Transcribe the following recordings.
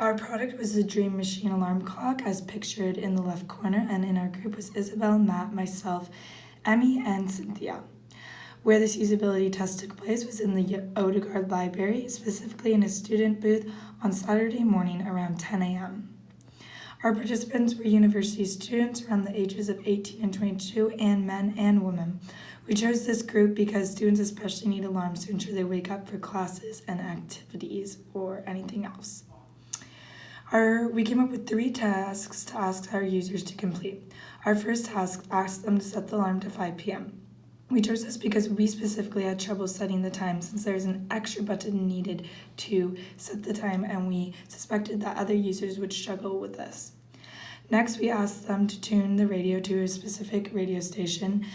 Our product was the Dream Machine alarm clock as pictured in the left corner, and in our group was Isabel, Matt, myself, Emmy, and Cynthia. Where this usability test took place was in the Odegaard Library, specifically in a student booth on Saturday morning around 10 a.m. Our participants were university students around the ages of 18 and 22, and men and women. We chose this group because students especially need alarms to ensure they wake up for classes and activities or anything else. We came up with 3 tasks to ask our users to complete. Our first task asked them to set the alarm to 5 p.m. We chose this because we specifically had trouble setting the time since there's an extra button needed to set the time, and we suspected that other users would struggle with this. Next, we asked them to tune the radio to a specific radio station.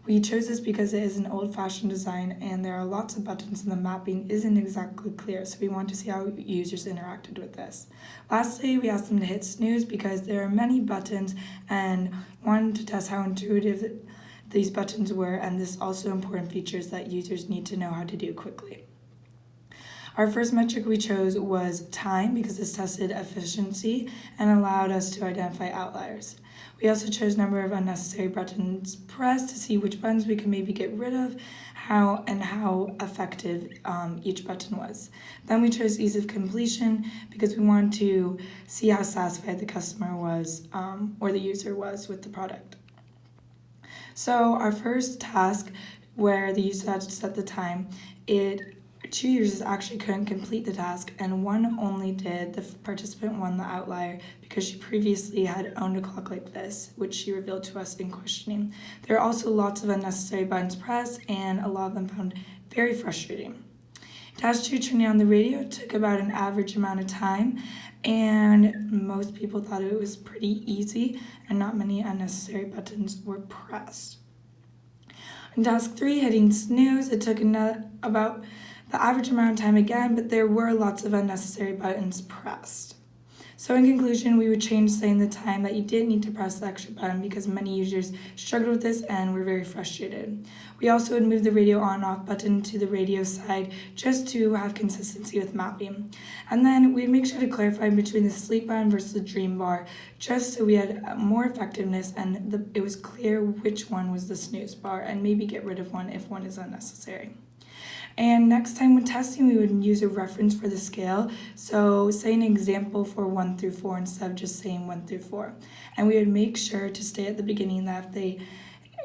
We chose this because it is an old-fashioned design and there are lots of buttons and the mapping isn't exactly clear, so we want to see how users interacted with this. Lastly, we asked them to hit snooze because there are many buttons and wanted to test how intuitive these buttons were, and this also important features that users need to know how to do quickly. Our first metric we chose was time because this tested efficiency and allowed us to identify outliers. We also chose number of unnecessary buttons pressed to see which buttons we could maybe get rid of, how effective each button was. Then we chose ease of completion because we wanted to see how satisfied the customer was or the user was with the product. So our first task, where the user had to set the time, 2 users actually couldn't complete the task, and one only did. The participant won the outlier because she previously had owned a clock like this, which she revealed to us in questioning. There are also lots of unnecessary buttons pressed, and a lot of them found very frustrating. Task 2, turning on the radio, took about an average amount of time, and most people thought it was pretty easy, and not many unnecessary buttons were pressed. In task 3, hitting snooze, it took about the average amount of time again, but there were lots of unnecessary buttons pressed. So in conclusion, we would change saying the time that you didn't need to press the extra button because many users struggled with this and were very frustrated. We also would move the radio on and off button to the radio side just to have consistency with mapping. And then we'd make sure to clarify between the sleep button versus the dream bar just so we had more effectiveness and it was clear which one was the snooze bar, and maybe get rid of one if one is unnecessary. And next time when testing, we would use a reference for the scale. So say an example for 1 through 4 instead of just saying 1 through 4. And we would make sure to stay at the beginning that if they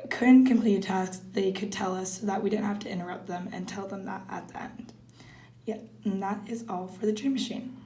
couldn't complete a task, they could tell us so that we didn't have to interrupt them and tell them that at the end. Yeah, and that is all for the Dream Machine.